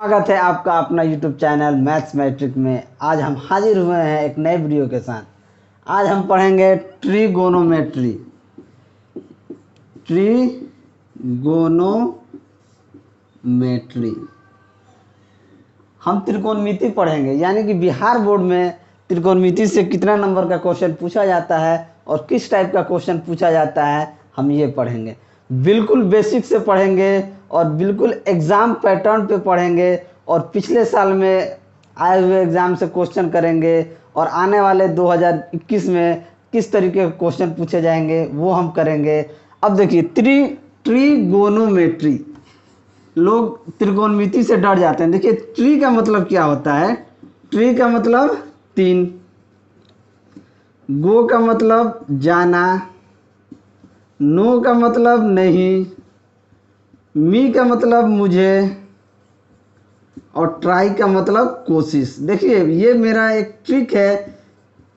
स्वागत है आपका अपना YouTube चैनल मैथ्स मैट्रिक में। आज हम हाजिर हुए हैं एक नए वीडियो के साथ। आज हम पढ़ेंगे ट्रिगोनोमेट्री। हम त्रिकोणमिति पढ़ेंगे, यानी कि बिहार बोर्ड में त्रिकोणमिति से कितना नंबर का क्वेश्चन पूछा जाता है और किस टाइप का क्वेश्चन पूछा जाता है, हम ये पढ़ेंगे। बिल्कुल बेसिक से पढ़ेंगे और बिल्कुल एग्ज़ाम पैटर्न पे पढ़ेंगे और पिछले साल में आए हुए एग्ज़ाम से क्वेश्चन करेंगे और आने वाले 2021 में किस तरीके के क्वेश्चन पूछे जाएंगे वो हम करेंगे। अब देखिए ट्रिगोनोमेट्री, लोग त्रिकोणमिति से डर जाते हैं। देखिए ट्री का मतलब क्या होता है। ट्री का मतलब 3, गो का मतलब जाना, नो का मतलब नहीं, मी का मतलब मुझे और ट्राई का मतलब कोशिश। देखिए ये मेरा एक ट्रिक है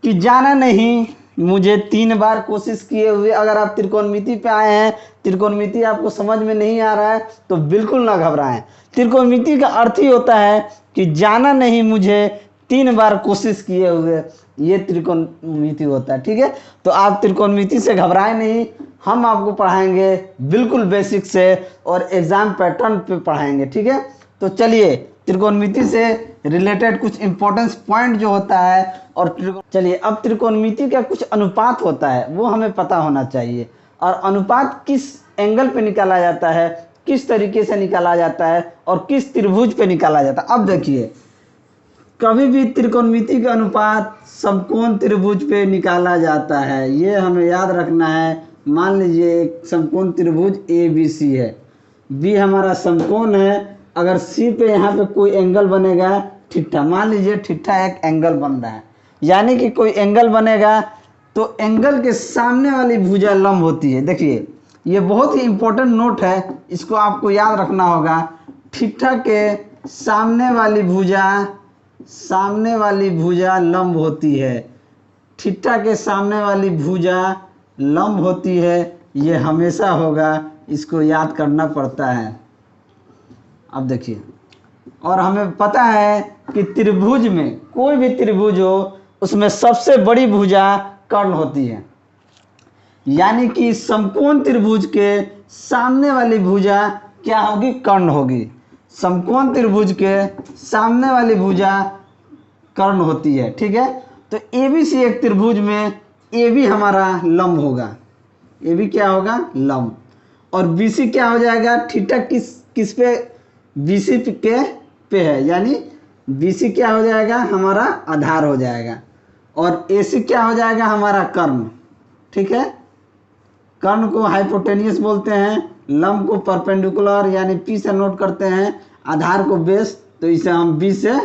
कि जाना नहीं, मुझे 3 बार कोशिश किए हुए। अगर आप त्रिकोणमिति पे आए हैं, त्रिकोणमिति आपको समझ में नहीं आ रहा है तो बिल्कुल ना घबराएं। त्रिकोणमिति का अर्थ ही होता है कि जाना नहीं मुझे 3 बार कोशिश किए हुए, ये त्रिकोणमिति होता है। ठीक है, तो आप त्रिकोणमिति से घबराएं नहीं। हम आपको पढ़ाएंगे बिल्कुल बेसिक से और एग्ज़ाम पैटर्न पे पढ़ाएंगे। ठीक है, तो चलिए त्रिकोणमिति से रिलेटेड कुछ इंपॉर्टेंस पॉइंट जो होता है और चलिए अब त्रिकोणमिति का कुछ अनुपात होता है वो हमें पता होना चाहिए। और अनुपात किस एंगल पे निकाला जाता है, किस तरीके से निकाला जाता है और किस त्रिभुज पे निकाला जाता है। अब देखिए कभी भी त्रिकोणमिति का अनुपात समकोण त्रिभुज पे निकाला जाता है, ये हमें याद रखना है। मान लीजिए एक समकोण त्रिभुज ABC है, B हमारा समकोण है। अगर C पे यहाँ पे कोई एंगल बनेगा ठीठा, मान लीजिए ठीठा एक एंगल बन रहा है, यानी कि कोई एंगल बनेगा तो एंगल के सामने वाली भुजा लंब होती है। देखिए ये बहुत ही इंपॉर्टेंट नोट है, इसको आपको याद रखना होगा। ठीठा के सामने वाली भुजा लंब होती है। ठीठा के सामने वाली भुजा लंब होती है, ये हमेशा होगा, इसको याद करना पड़ता है। अब देखिए, और हमें पता है कि त्रिभुज में कोई भी त्रिभुज हो उसमें सबसे बड़ी भुजा कर्ण होती है, यानी कि समकोण त्रिभुज के सामने वाली भुजा क्या होगी, कर्ण होगी। समकोण त्रिभुज के सामने वाली भुजा कर्ण होती है। ठीक है, तो ABC एक त्रिभुज में AB हमारा लंब होगा, AB क्या होगा, लंब। और BC क्या हो जाएगा, ठीठा किस पे, BC के पे है, यानी BC क्या हो जाएगा, हमारा आधार हो जाएगा। और AC क्या हो जाएगा, हमारा कर्ण। ठीक है, कर्ण को हाइपोटेनियस बोलते हैं, लंब को परपेंडिकुलर यानी P से नोट करते हैं, आधार को बेस, तो इसे हम B से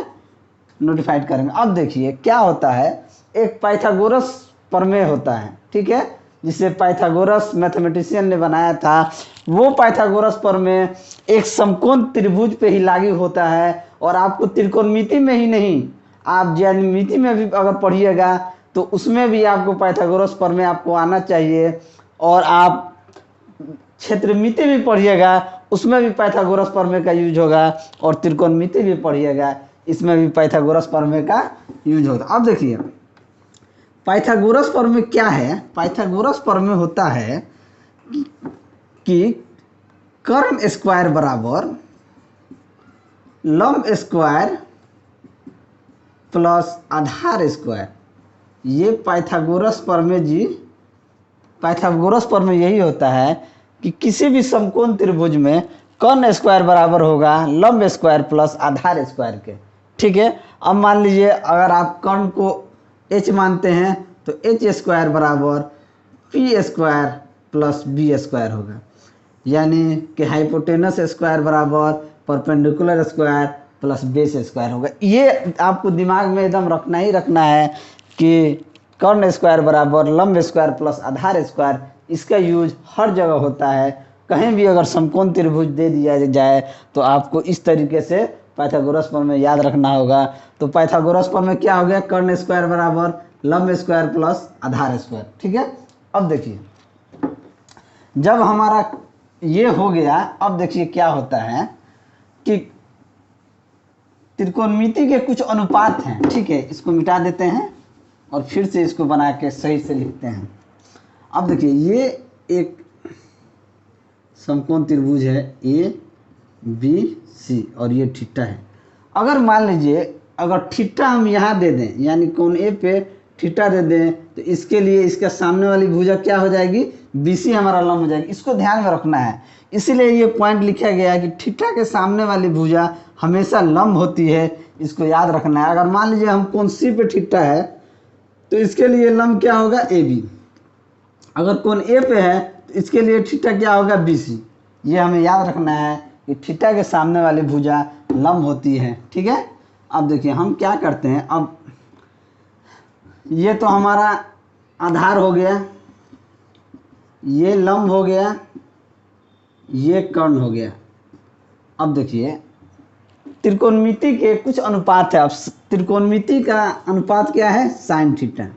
नोटिफाइड करेंगे। अब देखिए क्या होता है, एक पाइथागोरस प्रमेय होता है। ठीक है, जिसे पाइथागोरस मैथमेटिशियन ने बनाया था। वो पाइथागोरस प्रमेय एक समकोण त्रिभुज पे ही लागू होता है। और आपको त्रिकोणमिति में ही नहीं, आप ज्यामिति में भी अगर पढ़िएगा तो उसमें भी आपको पाइथागोरस प्रमेय आपको आना चाहिए। और आप क्षेत्रमिति भी पढ़िएगा उसमें भी पाइथागोरस प्रमेय का यूज होगा। और त्रिकोणमिति भी पढ़िएगा, इसमें भी पाइथागोरस प्रमेय का यूज होता है। अब देखिए पाइथागोरस प्रमेय क्या है। पाइथागोरस प्रमेय होता है कि कर्ण स्क्वायर बराबर लंब स्क्वायर प्लस आधार स्क्वायर, ये पाइथागोरस प्रमेय यही होता है कि किसी भी समकोण त्रिभुज में कर्ण स्क्वायर बराबर होगा लंब स्क्वायर प्लस आधार स्क्वायर के। ठीक है, अब मान लीजिए अगर आप कर्ण को H मानते हैं तो H स्क्वायर बराबर P square plus B square होगा, यानी कि हाइपोटेनस स्क्वायर बराबर perpendicular square plus base square होगा। ये आपको दिमाग में एकदम रखना ही रखना है कि कर्ण स्क्वायर बराबर लंब स्क्वायर प्लस आधार स्क्वायर, इसका यूज हर जगह होता है। कहीं भी अगर समकोण त्रिभुज दे दिया जाए तो आपको इस तरीके से पाइथागोरस प्रमेय याद रखना होगा। तो पाइथागोरस प्रमेय क्या हो गया, कर्ण स्क्वायर बराबर लंब स्क्वायर प्लस आधार स्क्वायर। ठीक है, अब देखिए जब हमारा ये हो गया, अब देखिए क्या होता है कि त्रिकोणमिति के कुछ अनुपात हैं, ठीक है। इसको मिटा देते हैं और फिर से इसको बना के सही से लिखते हैं। अब देखिए ये एक समकोण त्रिभुज है ए बी सी और ये थीटा है। अगर मान लीजिए अगर थीटा हम यहाँ दे दें, यानी कोण ए पे थीटा दे दें, तो इसके लिए इसका सामने वाली भुजा क्या हो जाएगी, बीसी हमारा लंब हो जाएगी। इसको ध्यान में रखना है, इसीलिए ये पॉइंट लिखा गया है कि थीटा के सामने वाली भुजा हमेशा लंब होती है, इसको याद रखना है। अगर मान लीजिए हम कोण सी पे थीटा है तो इसके लिए लंब क्या होगा, ए बी। अगर कोण ए पे है तो इसके लिए थीटा क्या होगा, बी सी। ये हमें याद रखना है कि थीटा के सामने वाली भुजा लंब होती है, ठीक है। अब देखिए हम क्या करते हैं, अब ये तो हमारा आधार हो गया, ये लंब हो गया, ये कर्ण हो गया। अब देखिए त्रिकोणमिति के कुछ अनुपात है। अब त्रिकोणमिति का अनुपात क्या है, साइन थीटा।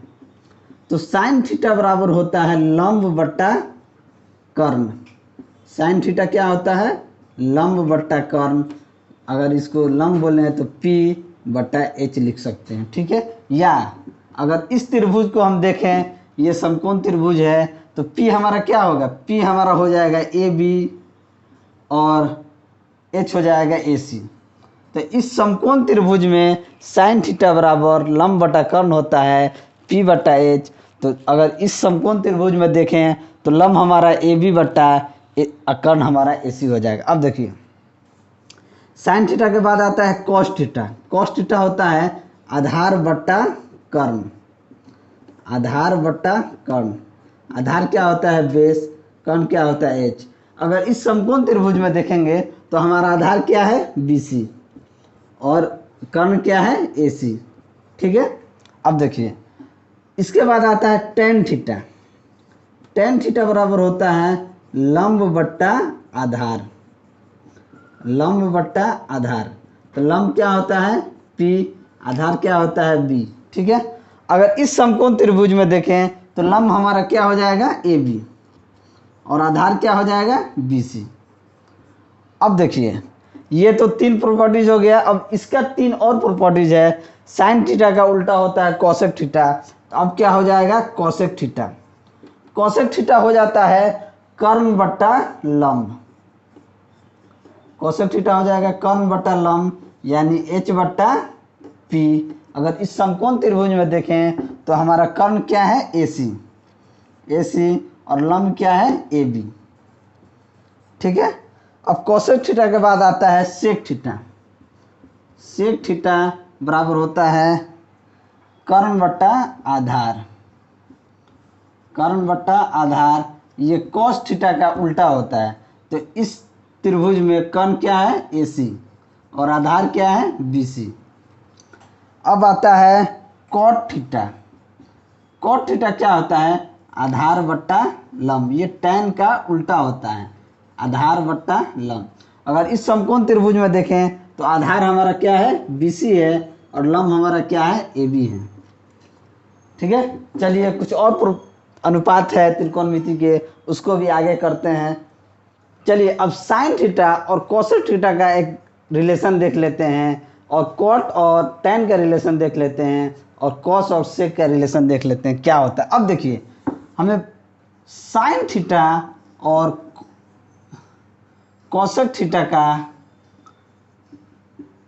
तो साइन थीटा बराबर होता है लंब बट्टा कर्ण। साइन थीटा क्या होता है, लंब बट्टा कर्ण। अगर इसको लंब बोले हैं तो P बट्टा H लिख सकते हैं, ठीक है। या अगर इस त्रिभुज को हम देखें, ये समकोण त्रिभुज है, तो P हमारा क्या होगा, P हमारा हो जाएगा AB और H हो जाएगा AC। तो इस समकोण त्रिभुज में साइन थीटा बराबर लंब बटा कर्ण होता है P बटा H। तो अगर इस समकोण त्रिभुज में देखें तो लंब हमारा AB बटा कर्ण हमारा AC हो जाएगा। अब देखिए साइन थीटा के बाद आता है कॉस थीटा। कॉस थीटा होता है आधार बट्टा कर्ण। आधार बट्टा कर्ण, आधार क्या होता है, बेस, कर्ण क्या होता है, H। अगर इस समकोण त्रिभुज में देखेंगे तो हमारा आधार क्या है, BC और कर्ण क्या है, AC, ठीक है। अब देखिए इसके बाद आता है टेन थीटा। टेन थीटा बराबर होता है लंब बट्टा आधार। लंब बट्टा आधार, तो लंब क्या होता है P, आधार क्या होता है B, ठीक है। अगर इस समकोण त्रिभुज में देखें तो लंब हमारा क्या हो जाएगा, AB और आधार क्या हो जाएगा, BC। अब देखिए ये तो तीन प्रॉपर्टीज हो गया। अब इसका तीन और प्रॉपर्टीज है। साइन थीटा का उल्टा होता है कोसेक थीटा। तो अब क्या हो जाएगा, कोसेक थीटा। कोसेक थीटा हो जाता है कर्ण बट्टा लंब। कोसेक थीटा हो जाएगा कर्ण बट्टा लंब, यानी H बट्टा P। अगर इस समकोण त्रिभुज में देखें तो हमारा कर्ण क्या है, AC, AC और लंब क्या है, AB, ठीक है। अब कोसेक थीटा के बाद आता है सेक थीटा। सेक थीटा बराबर होता है कर्ण बट्टा आधार। कर्ण बट्टा आधार, ये कोस थीटा का उल्टा होता है। तो इस त्रिभुज में कर्ण क्या है, AC और आधार क्या है, BC। अब आता है कॉट थीटा। कॉट थीटा क्या होता है, आधार बट्टा लंब। ये टैन का उल्टा होता है, आधार बट्टा लंब। अगर इस समकोण त्रिभुज में देखें तो आधार हमारा क्या है, BC है और लंब हमारा क्या है, AB है, ठीक है। चलिए कुछ और अनुपात है त्रिकोणमिति के, उसको भी आगे करते हैं। चलिए अब साइन थीटा और कोसेक थीटा का एक रिलेशन देख लेते हैं, और कॉट और टैन का रिलेशन देख लेते हैं, और कॉस और सेक का रिलेशन देख लेते हैं क्या होता है। अब देखिए हमें साइन थीटा और कोसेक थीटा का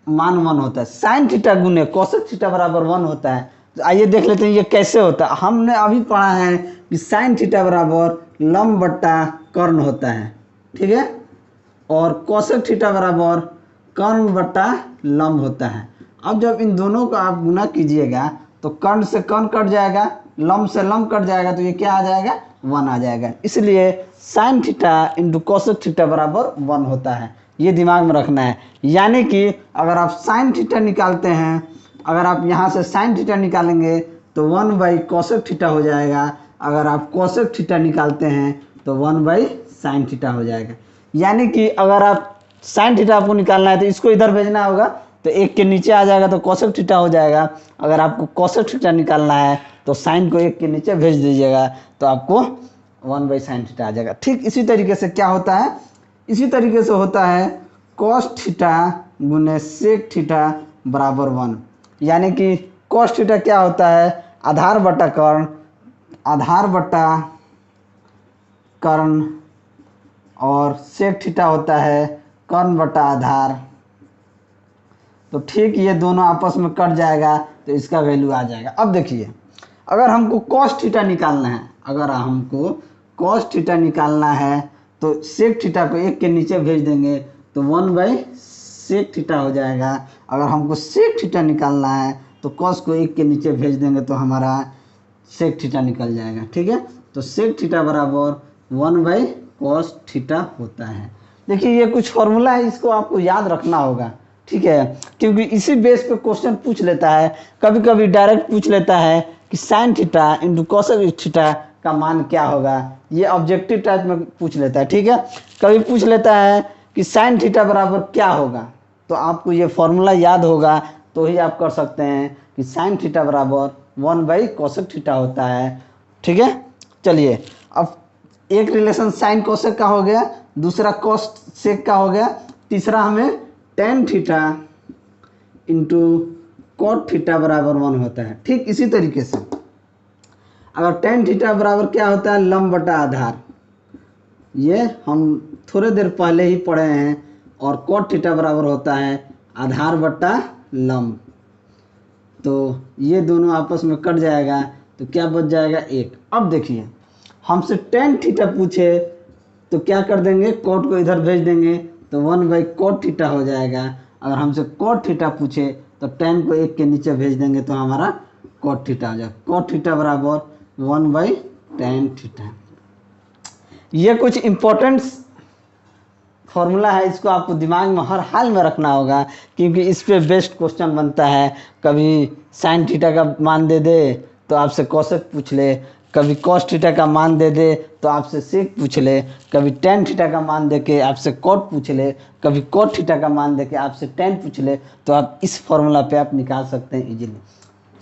मान 1 होता है। साइन थीटा गुने कोसेक थीटा बराबर 1 होता है। तो आइए देख लेते हैं ये कैसे होता है। हमने अभी पढ़ा है कि साइन थीटा बराबर लंब बट्टा कर्ण होता है, ठीक है, और कोसेक थीटा बराबर कर्ण बट्टा लंब होता है। अब जब इन दोनों का आप गुना कीजिएगा तो कर्ण से कर्ण कट जाएगा, लंब से लंब कट जाएगा, तो ये क्या आ जाएगा, 1 आ जाएगा। इसलिए sine theta into cosec theta बराबर 1 होता है। ये दिमाग में रखना है। यानी कि अगर आप साइन थीटा निकालते हैं, अगर आप यहाँ से साइन थीटा निकालेंगे तो 1 बाई कोसेक थीटा हो जाएगा। अगर आप कोसेक थीटा निकालते हैं तो 1 बाई साइन थीटा हो जाएगा। यानी कि अगर आप साइन थीटा आपको निकालना है तो इसको इधर भेजना होगा, तो 1 के नीचे आ जाएगा तो कोसेक थीटा हो जाएगा। अगर आपको कोसेक थीटा निकालना है तो साइन को 1 के नीचे भेज दीजिएगा तो आपको 1 बाई साइन थीटा आ जाएगा। ठीक इसी तरीके से क्या होता है, इसी तरीके से होता है कॉस थीटा गुने सेक थीटा बराबर 1, यानी कि cos थीटा क्या होता है, आधार बटा कर्ण, आधार बटा कर्ण, और sec थीटा होता है कर्ण बटा आधार। तो ठीक ये दोनों आपस में कट जाएगा तो इसका वैल्यू आ जाएगा। अब देखिए अगर हमको cos थीटा निकालना है, अगर हमको cos थीटा निकालना है तो sec थीटा को 1 के नीचे भेज देंगे तो 1/sec थीटा हो जाएगा। अगर हमको sec थीटा निकालना है तो cos को 1 के नीचे भेज देंगे तो हमारा sec थीटा निकल जाएगा। ठीक है, तो sec थीटा बराबर 1/cos थीटा होता है। देखिए ये कुछ फॉर्मूला है, इसको आपको याद रखना होगा। ठीक है, क्योंकि इसी बेस पे क्वेश्चन पूछ लेता है, कभी कभी डायरेक्ट पूछ लेता है कि sine theta into cosec theta का मान क्या होगा, ये ऑब्जेक्टिव टाइप में पूछ लेता है। ठीक है, कभी पूछ लेता है कि साइन थीटा बराबर क्या होगा, तो आपको ये फॉर्मूला याद होगा तो ही आप कर सकते हैं कि साइन थीटा बराबर 1/कोसेक थीटा होता है। ठीक है, चलिए अब एक रिलेशन साइन कोसेक का हो गया, दूसरा कॉस सेक का हो गया, तीसरा हमें tan theta into cot theta बराबर 1 होता है। ठीक इसी तरीके से अगर टेन थीटा बराबर क्या होता है, लंब बटा आधार, ये हम थोड़े देर पहले ही पढ़े हैं, और कॉट थीटा बराबर होता है आधार बटा लंब। तो ये दोनों आपस में कट जाएगा तो क्या बच जाएगा 1। अब देखिए हमसे टेन थीटा पूछे तो क्या कर देंगे, कॉट को इधर भेज देंगे तो 1/cot थीटा हो जाएगा। अगर हमसे cot थीटा पूछे तो टेन को 1 के नीचे भेज देंगे तो हमारा cot थीटा हो जाएगा। cot थीटा बराबर 1/tan थीटा। ये कुछ इम्पोर्टेंट फॉर्मूला है, इसको आपको दिमाग में हर हाल में रखना होगा, क्योंकि इस पे बेस्ट क्वेश्चन बनता है। कभी साइन थीटा का मान दे दे तो आपसे कोसेक पूछ ले, कभी कॉस थीटा का मान दे दे तो आपसे सेक पूछ ले, कभी टेन थीटा का मान दे के आपसे कॉट पूछ ले, कभी कॉट थीटा का मान दे के आपसे टेन पूछ ले, तो आप इस फॉर्मूला पे आप निकाल सकते हैं इजीली।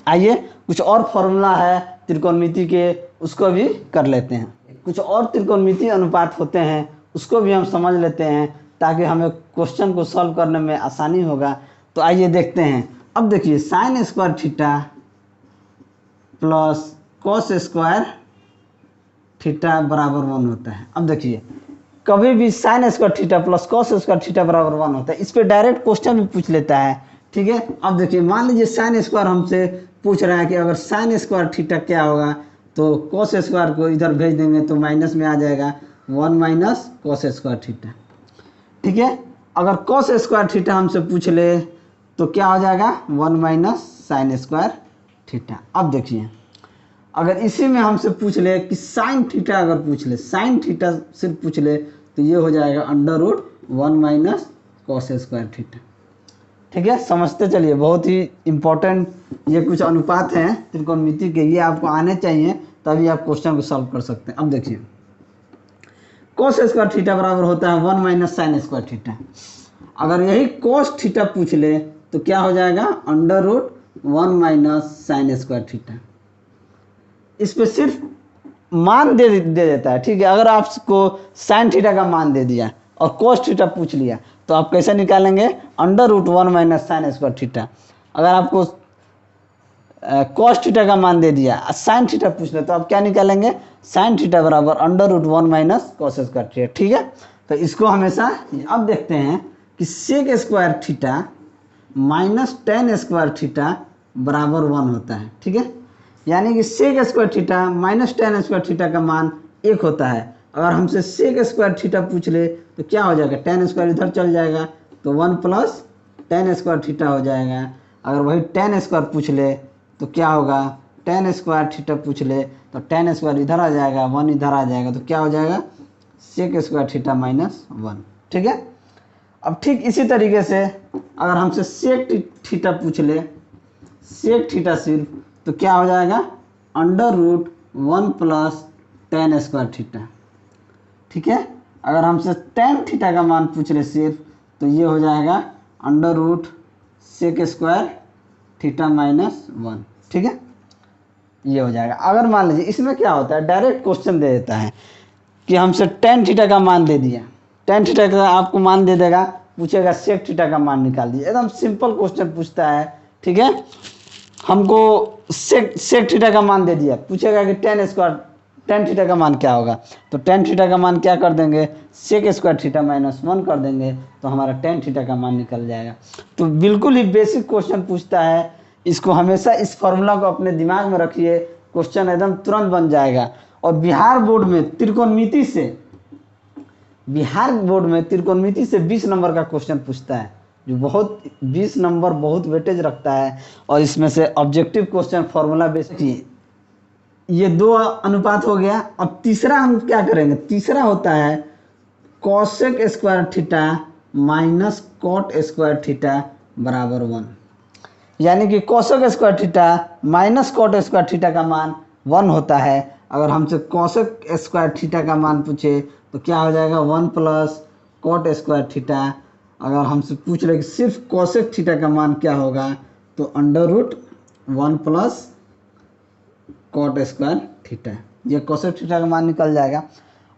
आइए कुछ और फॉर्मूला है त्रिकोणमिति के, उसको भी कर लेते हैं। कुछ और त्रिकोणमिति अनुपात होते हैं उसको भी हम समझ लेते हैं ताकि हमें क्वेश्चन को सॉल्व करने में आसानी होगा। तो आइए देखते हैं। अब देखिए sine square theta plus cos square theta बराबर 1 होता है। अब देखिए कभी भी sine square theta plus cos square theta बराबर 1 होता है, इस पे डायरेक्ट क्वेश्चन भी पूछ लेता है। ठीक है, अब देखिए मान लीजिए साइन स्क्वायर हमसे पूछ रहा है कि अगर साइन स्क्वायर थीटा क्या होगा, तो कॉस स्क्वायर को इधर भेज देंगे तो माइनस में आ जाएगा 1 - कॉस स्क्वायर थीटा। ठीक है, अगर कॉस स्क्वायर थीटा हमसे पूछ ले तो क्या हो जाएगा 1 - साइन स्क्वायर थीटा। अब देखिए अगर इसी में हमसे पूछ ले कि साइन थीटा, अगर पूछ ले साइन थीटा सिर्फ पूछ ले तो ये हो जाएगा √1 - कॉस स्क्वायर थीटा। ठीक है, समझते चलिए, बहुत ही इम्पोर्टेंट ये कुछ अनुपात हैं त्रिकोणमिति के, ये आपको आने चाहिए तभी आप क्वेश्चन को सॉल्व कर सकते हैं। अब देखिए कॉस स्क्वायर थीटा बराबर होता है 1 - साइन स्क्वायर थीटा। अगर यही कॉस थीटा पूछ ले तो क्या हो जाएगा √1 - साइन स्क्वायर थीटा। इस पे सिर्फ मान दे देता है। ठीक है, अगर आपको साइन थीटा का मान दे दिया और कॉस थीटा पूछ लिया तो आप कैसे निकालेंगे √1 - साइन स्क्वायर थीटा। अगर आपको कॉस थीटा का मान दे दिया और साइन थीटा पूछ ले तो आप क्या निकालेंगे, साइन थीटा बराबर √1 - कॉस स्क्वायर थीटा। ठीक है, तो इसको हमेशा। अब देखते हैं कि sec square theta minus tan square theta बराबर 1 होता है। ठीक है, यानी कि sec square theta minus tan square theta का मान 1 होता है। अगर हमसे सेक स्क्वायर थीटा पूछ ले तो क्या हो जाएगा, टेन स्क्वायर इधर चल जाएगा तो 1 + टेन स्क्वायर थीटा हो जाएगा। अगर वही टेन स्क्वायर पूछ ले तो क्या होगा, टेन स्क्वायर थीटा पूछ ले तो टेन स्क्वायर इधर आ जाएगा, 1 इधर आ जाएगा, तो क्या हो जाएगा सेक स्क्वायर थीटा -1। ठीक है, अब ठीक इसी तरीके से अगर हमसे सेक थीटा पूछ ले, सेक थीटा सिर्फ, तो क्या हो जाएगा √1 + टेन स्क्वायर थीटा। ठीक है, अगर हमसे टेन थीटा का मान पूछ ले सिर्फ तो ये हो जाएगा √सेक स्क्वायर थीटा -1। ठीक है, ये हो जाएगा। अगर मान लीजिए इसमें क्या होता है, डायरेक्ट क्वेश्चन दे देता है कि हमसे टेन थीटा का मान दे दिया, टेन थीटा का आपको मान दे देगा पूछेगा सेक थीटा का मान निकाल दीजिए, एकदम सिंपल क्वेश्चन पूछता है। ठीक है, हमको सेक थीटा का मान दे दिया, पूछेगा कि टेन थीटा का मान क्या होगा, तो टेन थीटा का मान क्या कर देंगे, सेक स्क्वायर थीटा -1 कर देंगे, तो हमारा टेन थीटा का मान निकल जाएगा। तो बिल्कुल ही बेसिक क्वेश्चन पूछता है, इसको हमेशा इस फॉर्मूला को अपने दिमाग में रखिए, क्वेश्चन एकदम तुरंत बन जाएगा। और बिहार बोर्ड में त्रिकोणमिति से 20 नंबर का क्वेश्चन पूछता है, जो बहुत 20 नंबर बहुत वेटेज रखता है। और इसमें से ऑब्जेक्टिव क्वेश्चन फॉर्मूला बेसिक, ये 2 अनुपात हो गया। अब तीसरा हम क्या करेंगे, तीसरा होता है cosec square theta minus cot square theta बराबर 1, यानी कि cosec square theta minus cot square theta का मान 1 होता है। अगर हमसे कॉसेक स्क्वायर थीटा का मान पूछे तो क्या हो जाएगा, 1 प्लस कॉट स्क्वायर थीटा। अगर हमसे पूछ रहे कि सिर्फ कॉसेक थीटा का मान क्या होगा, तो √1 प्लस कॉट स्क्वायर थीटा, ये कॉसेक थीटा का मान निकल जाएगा।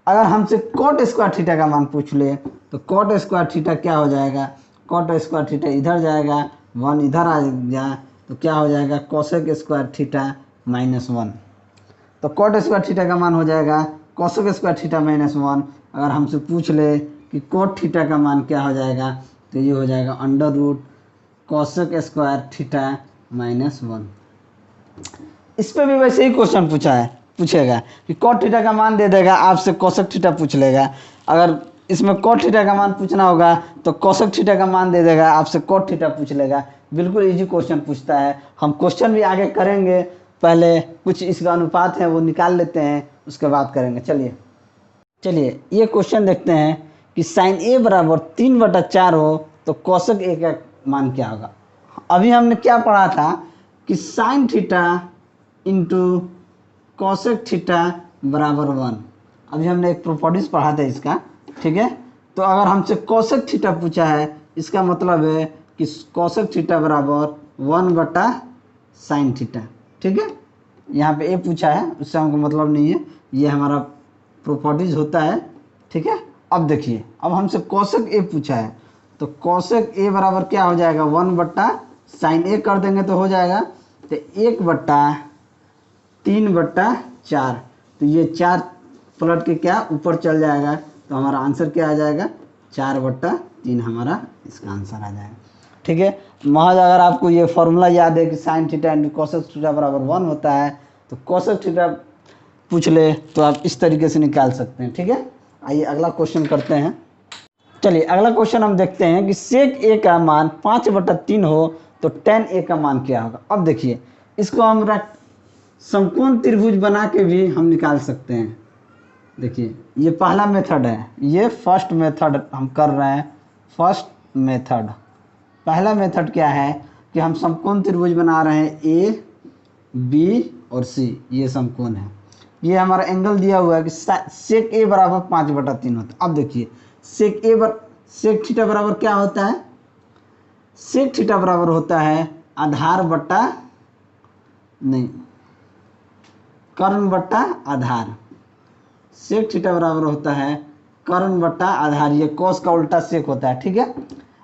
अगर हमसे कॉट स्क्वायर थीटा का मान पूछ ले तो कॉट स्क्वायर थीटा क्या हो जाएगा, कॉट स्क्वायर थीटा इधर जाएगा, 1 इधर आ गया, तो क्या हो जाएगा कॉसेक स्क्वायर थीटा -1। तो कॉट स्क्वायर थीटा का मान हो जाएगा कॉसेक स्क्वायर थीटा -1। अगर हमसे पूछ ले कि कॉट थीटा का मान क्या हो जाएगा, तो ये हो जाएगा √कॉसेक स्क्वायर थीटा -1। इस पे भी वैसे ही क्वेश्चन पूछेगा कि कॉट थीटा का मान दे देगा, आपसे कॉसेक थीटा पूछ लेगा। अगर इसमें कॉट थीटा का मान पूछना होगा तो कॉसेक थीटा का मान दे देगा, आपसे कॉट थीटा पूछ लेगा। बिल्कुल इजी क्वेश्चन पूछता है। हम क्वेश्चन भी आगे करेंगे, पहले कुछ इसका अनुपात है वो निकाल लेते हैं, उसके बाद करेंगे। चलिए ये क्वेश्चन देखते हैं कि साइन ए बराबर 3/4 हो तो कॉसेक ए का मान क्या होगा। अभी हमने क्या पढ़ा था कि sine theta into cosec theta बराबर 1। अभी हमने एक प्रॉपर्टीज पढ़ा था इसका। ठीक है, तो अगर हमसे कॉसेक थीटा पूछा है, इसका मतलब है कि कॉसेक थीटा बराबर 1/साइन थीटा। ठीक है, यहाँ पे ए पूछा है, उससे हमको मतलब नहीं है, ये हमारा प्रॉपर्टीज होता है। ठीक है, अब देखिए, अब हमसे कॉसेक ए पूछा है, तो कॉसेक ए बराबर क्या हो जाएगा, 1/साइन ए कर देंगे तो हो जाएगा, तो 1/3/4। तो ये 4 पलट के क्या ऊपर चल जाएगा, तो हमारा आंसर क्या आ जाएगा, 4/3 हमारा इसका आंसर आ जाएगा। ठीक है, महज अगर आपको ये फॉर्मूला याद है कि sine theta into cosec theta बराबर 1 होता है, तो कॉसेक थीटा पूछ ले तो आप इस तरीके से निकाल सकते हैं। ठीक है, आइए अगला क्वेश्चन करते हैं। चलिए अगला क्वेश्चन हम देखते हैं कि सेक ए का मान 5/3 हो तो tan ए का मान क्या होगा। अब देखिए, इसको हम समकोण त्रिभुज बना के भी हम निकाल सकते हैं। देखिए ये पहला मेथड है, ये फर्स्ट मेथड हम कर रहे हैं। फर्स्ट मेथड, पहला मेथड क्या है कि हम समकोण त्रिभुज बना रहे हैं, ए बी और सी, ये समकोण है। ये हमारा एंगल दिया हुआ है कि सेक ए बराबर 5/3 होता है। अब देखिए सेक थीटा बराबर क्या होता है, सेक थीटा बराबर होता है कर्ण बट्टा आधार। सेक थीटा बराबर होता है कर्ण बट्टा आधार, ये कॉस का उल्टा सेक होता है। ठीक है,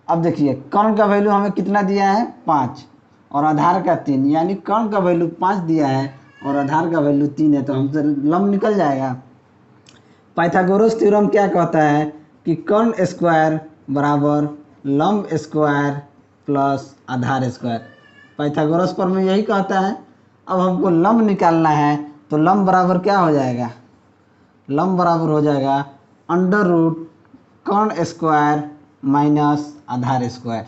अब देखिए कर्ण का वैल्यू हमें कितना दिया है, 5, और आधार का 3, यानी कर्ण का वैल्यू 5 दिया है और आधार का वैल्यू 3 है, तो हमसे लंब निकल जाएगा। पाइथागोरस थ्योरम क्या कहता है कि कर्ण स्क्वायर बराबर लंब स्क्वायर प्लस आधार स्क्वायर। पाइथागोरस पर में यही कहता है। अब हमको लंब निकालना है, तो लंब बराबर क्या हो जाएगा, लंब बराबर हो जाएगा √कर्ण स्क्वायर माइनस आधार स्क्वायर।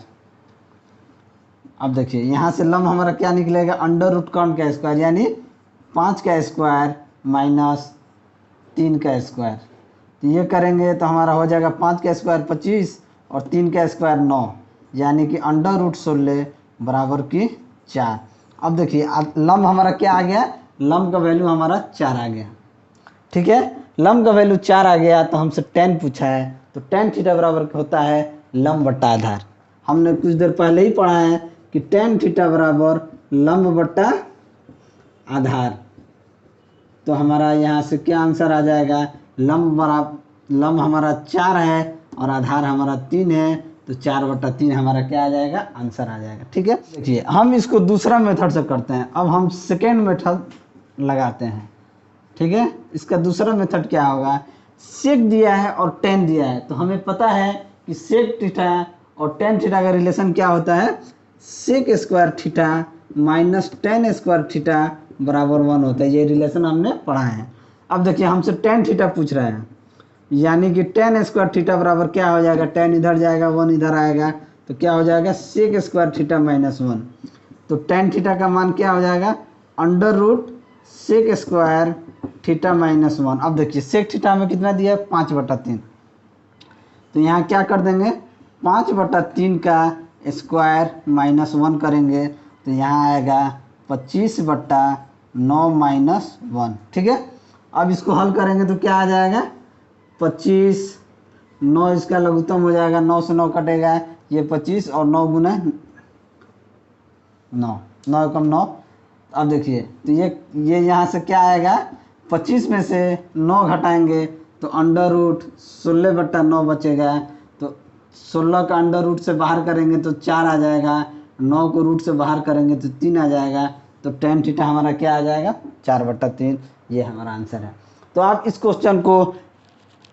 अब देखिए यहाँ से लंब हमारा क्या निकलेगा, √कर्ण का स्क्वायर, यानी 5 का स्क्वायर माइनस 3 का स्क्वायर। तो ये करेंगे तो हमारा हो जाएगा 5 का स्क्वायर 25 और 3 का स्क्वायर 9, यानी कि √16 बराबर की 4। अब देखिए लंब हमारा क्या आ गया, लंब का वैल्यू हमारा 4 आ गया। ठीक है, लंब का वैल्यू 4 आ गया, तो हमसे tan पूछा है, तो tan थीटा बराबर होता है लंब बट्टा आधार। हमने कुछ देर पहले ही पढ़ा है कि tan थीटा बराबर लंब बट्टा आधार। तो हमारा यहाँ से क्या आंसर आ जाएगा, लंब हमारा 4 है और आधार हमारा 3 है, तो 4/3 हमारा क्या आ जाएगा, आंसर आ जाएगा। ठीक है, देखिए हम इसको दूसरा मेथड से करते हैं। अब हम सेकेंड मेथड लगाते हैं। ठीक है, इसका दूसरा मेथड क्या होगा, सेक दिया है और टेन दिया है, तो हमें पता है कि सेक थीटा और टेन थीटा का रिलेशन क्या होता है, sec square theta minus tan square theta बराबर 1 होता है। ये रिलेशन हमने पढ़ा है। अब देखिए हमसे टेन थीटा पूछ रहा है, यानी कि टेन स्क्वायर थीटा बराबर क्या हो जाएगा, टेन इधर जाएगा 1 इधर आएगा, तो क्या हो जाएगा, सेक स्क्वायर थीटा माइनस 1। तो टेन थीटा का मान क्या हो जाएगा, under root sec square theta minus 1। अब देखिए सेक थीटा में कितना दिया है, 5/3, तो यहाँ क्या कर देंगे, 5/3 का स्क्वायर माइनस 1 करेंगे, तो यहाँ आएगा 25/9 माइनस 1। ठीक है, अब इसको हल करेंगे तो क्या आ जाएगा, 25, 9 इसका लघुत्तम हो जाएगा, 9 से 9 कटेगा, ये 25 और 9 गुना 9, 9 कम 9। अब देखिए तो ये यहाँ से क्या आएगा, 25 में से 9 घटाएंगे तो अंडर रूट 16/9 बचेगा, तो 16 का अंडर रूट से बाहर करेंगे तो 4 आ जाएगा, 9 को रूट से बाहर करेंगे तो 3 आ जाएगा, तो टेन थीटा हमारा क्या आ जाएगा, 4/3। ये हमारा आंसर है। तो आप इस क्वेश्चन को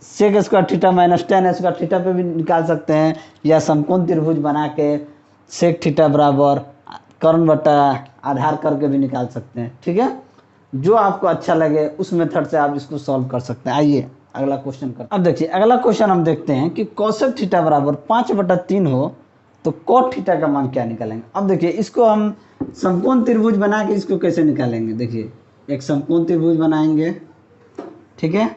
sec square theta minus tan square theta पे भी निकाल सकते हैं, या समकोण त्रिभुज बना के सेक थीटा बराबर कर्ण बटा आधार करके भी निकाल सकते हैं। ठीक है, जो आपको अच्छा लगे उस मेथड से आप इसको सॉल्व कर सकते हैं। आइए अगला क्वेश्चन करते हैं। अब देखिए अगला क्वेश्चन हम देखते हैं कि कोसेक थीटा बराबर 5/3 हो तो कोट थीटा का मान क्या निकालेंगे। अब देखिए इसको हम समकोण त्रिभुज बना के इसको कैसे निकालेंगे। देखिए एक समकोण त्रिभुज बनाएंगे, ठीक है,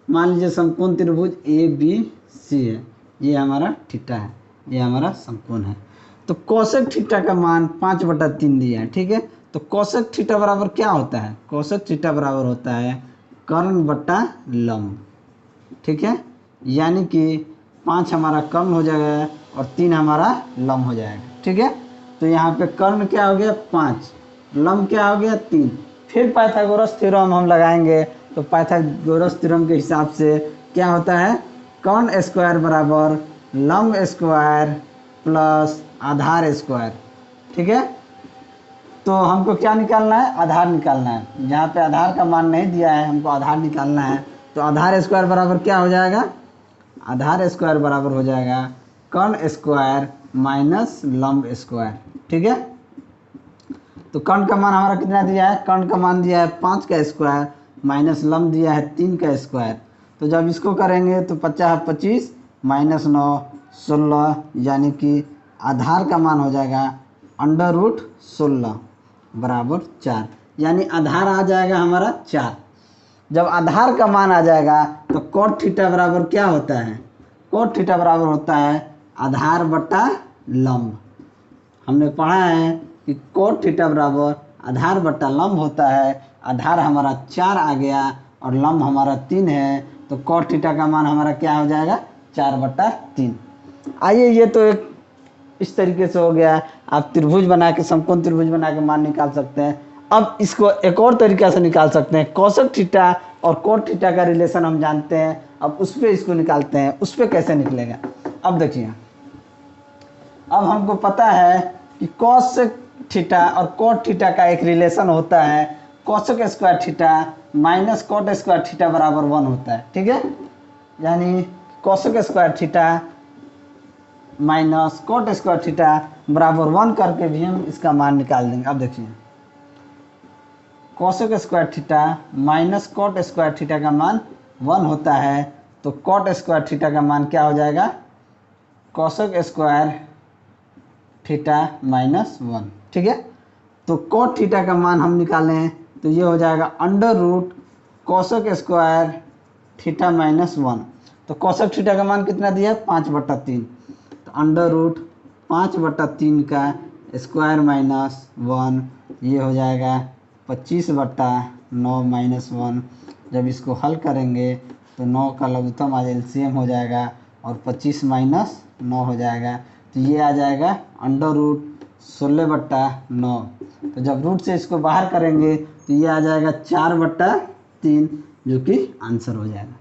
मान लीजिए समकोण त्रिभुज ABC है, ये हमारा थीटा है, ये हमारा समकोण है। तो कोसेक थीटा का मान 5/3 दिया है। ठीक है, तो कोसेक थीटा बराबर क्या होता है, कोसेक थीटा बराबर होता है कर्ण बटा लंब। ठीक है, यानी कि 5 हमारा कर्ण हो जाएगा और 3 हमारा लंब हो जाएगा। ठीक है, तो यहाँ पे कर्ण क्या हो गया 5, लंब क्या हो गया 3। फिर पाइथागोरस थ्योरम हम लगाएंगे, तो पाइथागोरस थ्योरम के हिसाब से क्या होता है, कर्ण स्क्वायर बराबर लंब स्क्वायर प्लस आधार स्क्वायर। ठीक है, तो हमको क्या निकालना है, आधार निकालना है। यहाँ पे आधार का मान नहीं दिया है, हमको आधार निकालना है। तो आधार स्क्वायर बराबर क्या हो जाएगा, आधार स्क्वायर बराबर हो जाएगा कर्ण स्क्वायर माइनस लंब स्क्वायर। ठीक है, तो कर्ण का मान हमारा कितना दिया है, कर्ण का मान दिया है 5 का स्क्वायर माइनस लंब दिया है 3 का स्क्वायर। तो जब इसको करेंगे तो 50 25 माइनस 9 16, यानी कि आधार का मान हो जाएगा अंडर रूट 16 बराबर 4, यानी आधार आ जाएगा हमारा 4। जब आधार का मान आ जाएगा तो कोट थीटा बराबर क्या होता है, कोट थीटा बराबर होता है आधार बटा लंब। हमने पढ़ा है कि कोट थीटा बराबर आधार बटा लंब होता है। आधार हमारा 4 आ गया और लंब हमारा 3 है, तो कोट थीटा का मान हमारा क्या हो जाएगा 4/3। आइए ये तो एक इस तरीके से हो गया, आप त्रिभुज बना के समकोण त्रिभुज बना के मान निकाल सकते हैं। अब इसको एक और तरीका से निकाल सकते हैं, कोसेक थीटा और कोट थीटा का रिलेशन हम जानते हैं, अब उस पर इसको निकालते हैं। उस पर कैसे निकलेगा, अब देखिए, अब हमको पता है कि कोसेक थीटा और कोट थीटा का एक रिलेशन होता है, cosec square theta minus cot square theta बराबर 1 होता है। ठीक है, यानी cosec square theta minus cot square theta बराबर 1 करके भी हम इसका मान निकाल देंगे। अब देखिए cosec square theta minus cot square theta का मान 1 होता है, तो कोट स्क्वायर थीटा का मान क्या हो जाएगा, कोसेक स्क्वायर थीटा माइनस 1। ठीक है, तो कोट थीटा का मान हम निकालें तो ये हो जाएगा under root cosec square theta minus 1। तो कोसेक थीटा का मान कितना दिया है 5/3, तो अंडर रूट 5/3 का स्क्वायर माइनस 1, ये हो जाएगा 25/9 माइनस 1। जब इसको हल करेंगे तो 9 का लघुत्तम आज एलसीएम हो जाएगा और 25 माइनस 9 हो जाएगा, तो ये आ जाएगा अंडर रूट 16/9। तो जब रूट से इसको बाहर करेंगे तो ये आ जाएगा 4/3, जो कि आंसर हो जाएगा।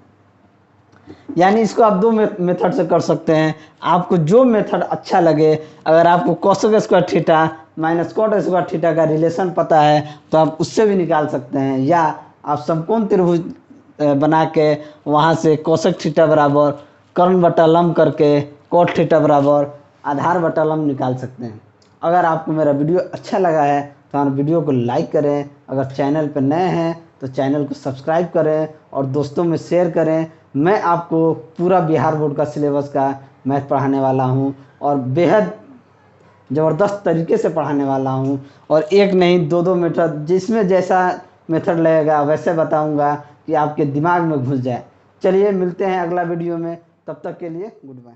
यानी इसको आप दो मेथड से कर सकते हैं, आपको जो मेथड अच्छा लगे। अगर आपको cosec square theta minus cot square theta का रिलेशन पता है तो आप उससे भी निकाल सकते हैं, या आप समकोण त्रिभुज बना के वहाँ से कोसेक थीटा बराबर कर्ण बटा लंब करके कॉट थीटा बराबर आधार बटा लंब निकाल सकते हैं। अगर आपको मेरा वीडियो अच्छा लगा है तो हमारे वीडियो को लाइक करें, अगर चैनल पर नए हैं तो चैनल को सब्सक्राइब करें और दोस्तों में शेयर करें। मैं आपको पूरा बिहार बोर्ड का सिलेबस का मैथ पढ़ाने वाला हूं और बेहद ज़बरदस्त तरीके से पढ़ाने वाला हूं, और एक नहीं दो मेथड, जिसमें जैसा मेथड लगेगा वैसे बताऊंगा कि आपके दिमाग में घुस जाए। चलिए मिलते हैं अगला वीडियो में, तब तक के लिए गुड बाय।